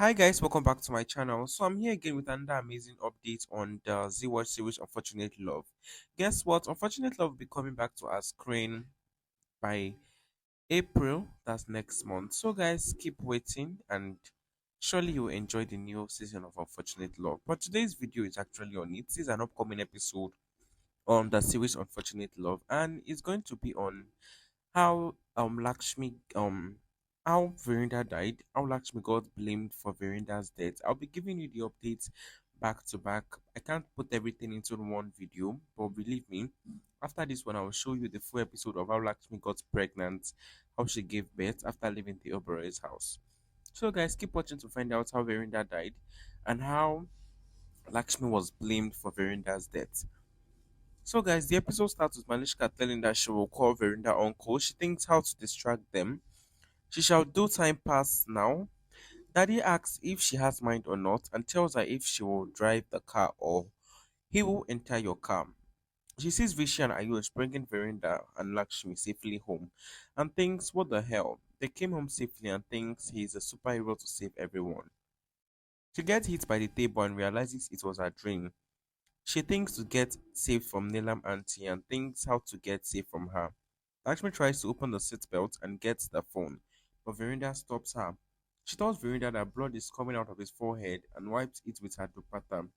Hi guys, welcome back to my channel. So I'm here again with another amazing update on the Zeeworld series Unfortunate Love. Guess what? Unfortunate Love will be coming back to our screen by April, that's next month. So guys, keep waiting and surely you'll enjoy the new season of Unfortunate Love. But today's video is actually on it. This is an upcoming episode on the series Unfortunate Love, and it's going to be on how Lakshmi how Virender died, how Lakshmi got blamed for Virender's death. I'll be giving you the updates back to back. I can't put everything into one video, but believe me, after this one I will show you the full episode of how Lakshmi got pregnant, how she gave birth after leaving the Oberoi's house. So guys, keep watching to find out how Virender died and how Lakshmi was blamed for Virender's death. So, guys, the episode starts with Malishka telling that she will call Verinda uncle. She thinks how to distract them. She shall do time pass now. Daddy asks if she has mind or not and tells her if she will drive the car or he will enter your car. She sees Vishy and Ayush bringing Verinda and Lakshmi safely home and thinks, what the hell? They came home safely and thinks he is a superhero to save everyone. She gets hit by the table and realizes it was her dream. She thinks to get safe from Neelam auntie and thinks how to get safe from her. Lakshmi tries to open the seatbelt and gets the phone, but Virender stops her. She tells Virender that blood is coming out of his forehead and wipes it with her dupatta.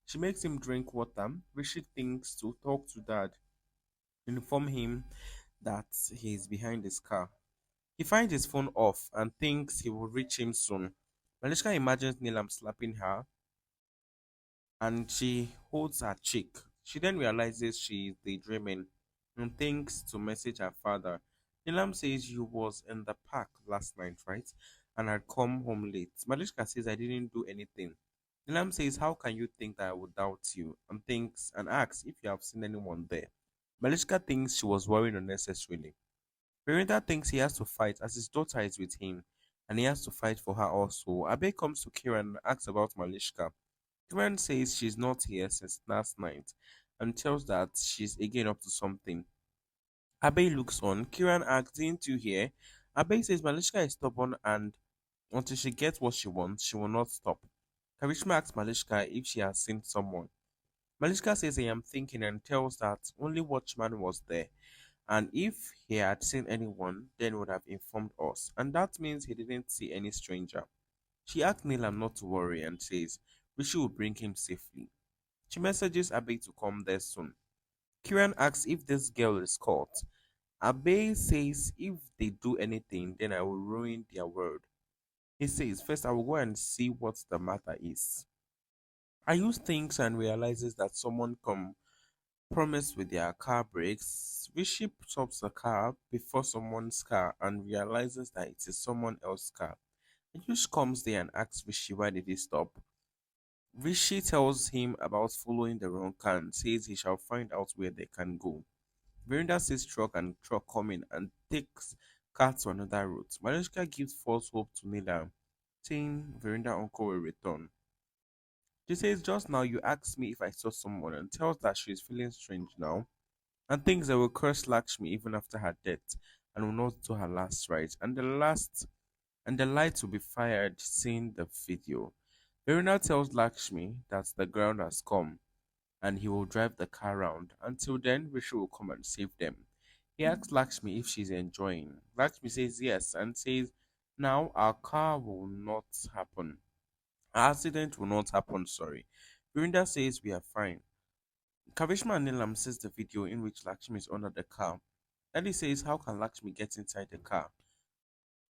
She makes him drink water. Rishi thinks to talk to dad, inform him that he is behind his car. He finds his phone off and thinks he will reach him soon. Malishka imagines Neelam slapping her and she holds her cheek. She then realizes she is daydreaming and thinks to message her father. Nilam says you was in the park last night, right? And had come home late. Malishka says I didn't do anything. Nilam says, how can you think that I would doubt you? And thinks and asks if you have seen anyone there. Malishka thinks she was worrying unnecessarily. Virender thinks he has to fight as his daughter is with him and he has to fight for her also. Abe comes to Kiran and asks about Malishka. Kiran says she's not here since last night and tells that she's again up to something. Abe looks on. Kiran asks, didn't you hear? Abe says Malishka is stubborn and until she gets what she wants, she will not stop. Karishma asks Malishka if she has seen someone. Malishka says I am thinking and tells that only watchman was there. And if he had seen anyone, then he would have informed us. And that means he didn't see any stranger. She asks Neelam not to worry and says Rishi will bring him safely. She messages Abe to come there soon. Kiran asks if this girl is caught. Abe says if they do anything, then I will ruin their world. He says, first I will go and see what the matter is. Ayush thinks and realizes that someone promised with their car brakes. Rishi stops the car before someone's car and realizes that it is someone else's car. Ayush comes there and asks Rishi why did he stop. Rishi tells him about following the wrong car and says he shall find out where they can go. Virender sees truck coming and takes car to another route. Malishka gives false hope to Nila, saying Virender uncle will return. She says just now you asked me if I saw someone and tells that she is feeling strange now and thinks they will curse Lakshmi even after her death and will not do her last rites. And the lights will be fired seeing the video. Virender tells Lakshmi that the ground has come and he will drive the car round. Until then, Rishi will come and save them. He asks Lakshmi if she's enjoying. Lakshmi says yes and says, now our car will not happen. Our accident will not happen, sorry. Virender says we are fine. Karishma and Nilam sees the video in which Lakshmi is under the car. Daddy says, how can Lakshmi get inside the car?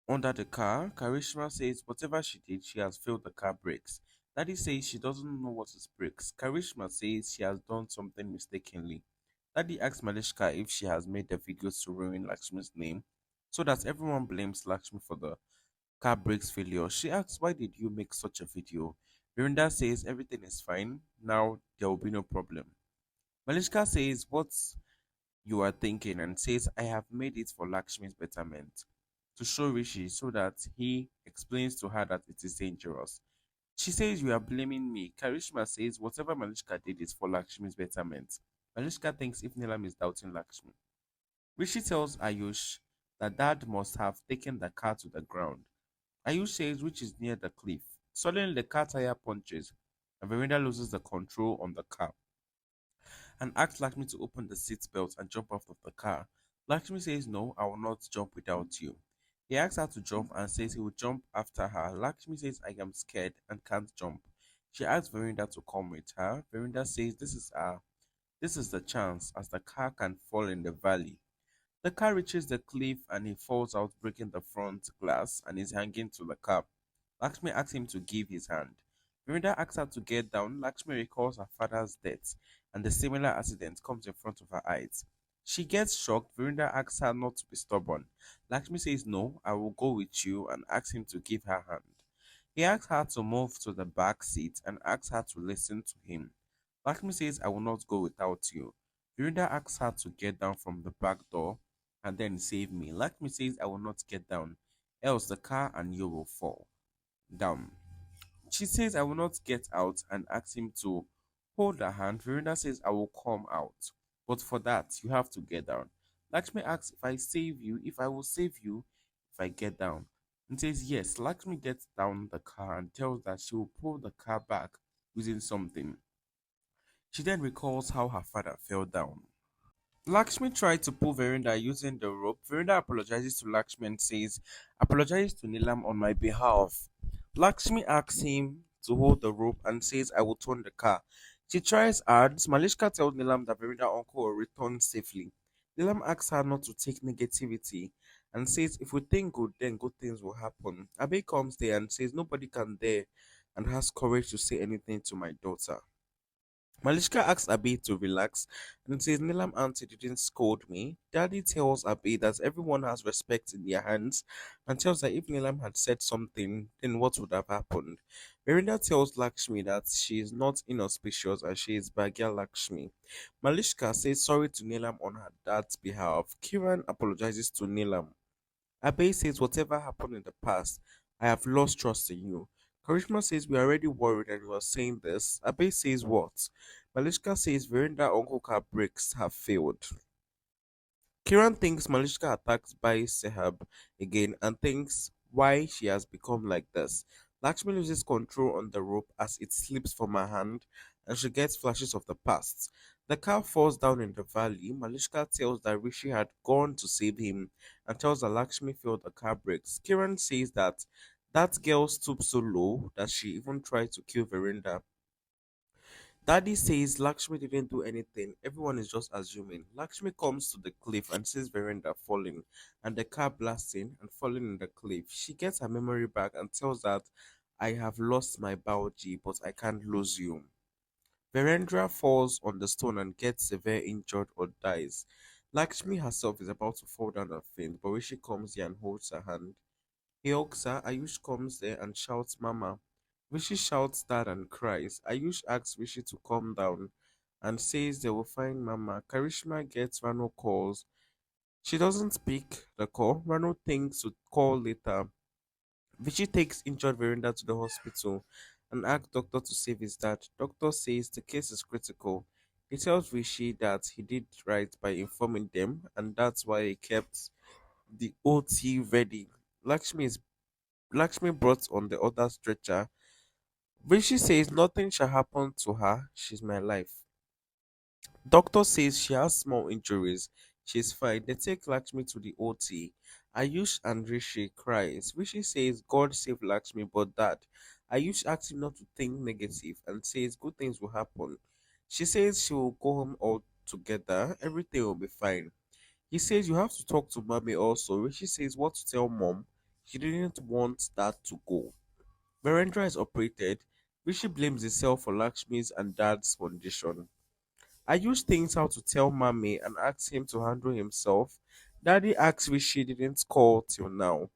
Under the car, Karishma says whatever she did, she has failed the car brakes. Daddy says she doesn't know what is brakes. Karishma says she has done something mistakenly. Daddy asks Malishka if she has made the videos to ruin Lakshmi's name, so that everyone blames Lakshmi for the car brakes failure. She asks, why did you make such a video? Virender says everything is fine, now there will be no problem. Malishka says what you are thinking and says, I have made it for Lakshmi's betterment to show Rishi so that he explains to her that it is dangerous. She says, you are blaming me. Karishma says, whatever Malishka did is for Lakshmi's betterment. Malishka thinks if Nilam is doubting Lakshmi. Rishi tells Ayush that dad must have taken the car to the ground. Ayush says, which is near the cliff. Suddenly, the car tire punches, and Virender loses the control on the car and asks Lakshmi to open the seat belt and jump out of the car. Lakshmi says, "No, I will not jump without you." He asks her to jump and says he will jump after her. Lakshmi says, "I am scared and can't jump." She asks Virender to come with her. Virender says, This is the chance, as the car can fall in the valley. The car reaches the cliff and he falls out, breaking the front glass and is hanging to the car. Lakshmi asks him to give his hand. Virender asks her to get down. Lakshmi recalls her father's death and the similar accident comes in front of her eyes. She gets shocked. Virender asks her not to be stubborn. Lakshmi says, "No, I will go with you," and asks him to give her hand. He asks her to move to the back seat and asks her to listen to him. Lakshmi says, "I will not go without you." Virender asks her to get down from the back door and then save me. Lakshmi says, "I will not get down, else the car and you will fall down." She says, "I will not get out," and asks him to hold her hand. Virender says, "I will come out. But for that, you have to get down." Lakshmi asks if I will save you if I get down. And says, "Yes." Lakshmi gets down the car and tells that she will pull the car back using something. She then recalls how her father fell down. Lakshmi tried to pull Virender using the rope. Virender apologizes to Lakshmi and says, "Apologize to Nilam on my behalf." Lakshmi asks him to hold the rope and says, "I will turn the car." She tries hard. Malishka tells Nilam that Virender uncle will return safely. Nilam asks her not to take negativity and says, "If we think good, then good things will happen." Abe comes there and says, "Nobody can dare," and has courage to say anything to my daughter. Malishka asks Abi to relax and says, "Nilam auntie didn't scold me." Daddy tells Abi that everyone has respect in their hands and tells her if Nilam had said something, then what would have happened? Virender tells Lakshmi that she is not inauspicious and she is Bhagya Lakshmi. Malishka says sorry to Nilam on her dad's behalf. Kiran apologizes to Nilam. Abe says, "Whatever happened in the past, I have lost trust in you." Karishma says, "We are already worried and you are saying this." Abe says, "What?" Malishka says, "Virender Uncle car brakes have failed." Kiran thinks Malishka attacks Bai Sehab again and thinks why she has become like this. Lakshmi loses control on the rope as it slips from her hand and she gets flashes of the past. The car falls down in the valley. Malishka tells that Rishi had gone to save him and tells that Lakshmi failed the car brakes. Kiran says that that girl stooped so low that she even tried to kill Verinder. Daddy says Lakshmi didn't do anything. Everyone is just assuming. Lakshmi comes to the cliff and sees Veranda falling and the car blasting and falling in the cliff. She gets her memory back and tells that I have lost my Baoji, but I can't lose you. Virendra falls on the stone and gets severe injured or dies. Lakshmi herself is about to fall down and faint, but Rishi comes here and holds her hand. He hugs her. Ayush comes there and shouts, "Mama." Rishi shouts that and cries. Ayush asks Rishi to calm down and says they will find Mama. Karishma gets Rano calls. She doesn't pick the call. Rano thinks to call later. Vichy takes injured Virender to the hospital and asks doctor to save his dad. Doctor says the case is critical. He tells Rishi that he did right by informing them and that's why he kept the OT ready. Lakshmi brought on the other stretcher. Rishi says nothing shall happen to her. She's my life. Doctor says she has small injuries. She's fine. They take Lakshmi to the OT. Ayush and Rishi cries. Rishi says God save Lakshmi, but dad. Ayush asks him not to think negative and says good things will happen. She says she will go home all together. Everything will be fine. He says you have to talk to mommy also. Rishi says what to tell mom. She didn't want that to go. Virendra is operated. Rishi blames himself for Lakshmi's and dad's condition. Ayush thinks how to tell Mami and asks him to handle himself. Daddy asks Rishi didn't call till now.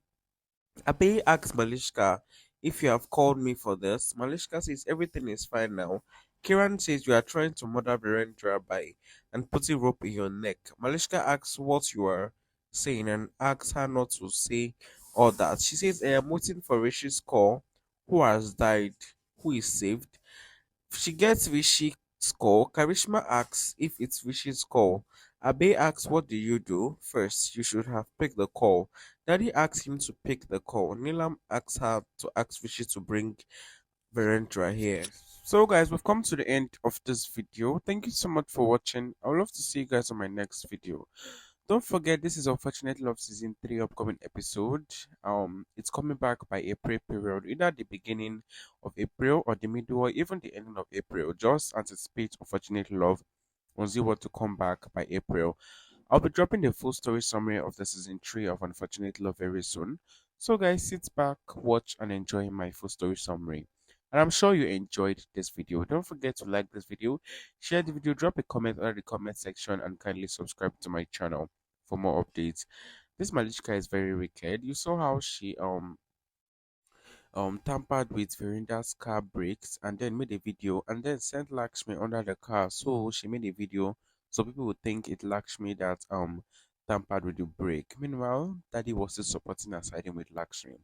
Abe asks Malishka if you have called me for this. Malishka says everything is fine now. Kiran says you are trying to murder Virendra by and putting rope in your neck. Malishka asks what you are saying and asks her not to say all that. She says I am waiting for Rishi's call. Who has died? Who is saved? She gets Rishi's call. Karishma asks if it's Rishi's call. Abe asks, "What do you do?" First, you should have picked the call. Daddy asks him to pick the call. Nilam asks her to ask Rishi to bring Virendra here. So, guys, we've come to the end of this video. Thank you so much for watching. I would love to see you guys on my next video. Don't forget, this is Unfortunate Love Season 3 upcoming episode. It's coming back by April period, either the beginning of April or the middle or even the ending of April. Just anticipate Unfortunate Love on Zeeworld to come back by April. I'll be dropping the full story summary of the season 3 of Unfortunate Love very soon. So, guys, sit back, watch, and enjoy my full story summary. And I'm sure you enjoyed this video. Don't forget to like this video, share the video, drop a comment under the comment section, and kindly subscribe to my channel for more updates. This Malishka is very wicked. You saw how she tampered with Virenda's car brakes and then made a video and then sent Lakshmi under the car. So she made a video so people would think it Lakshmi that tampered with the brake. Meanwhile, Daddy was still supporting her siding with Lakshmi.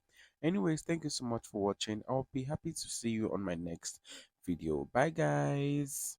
Anyways, thank you so much for watching. I'll be happy to see you on my next video. Bye guys.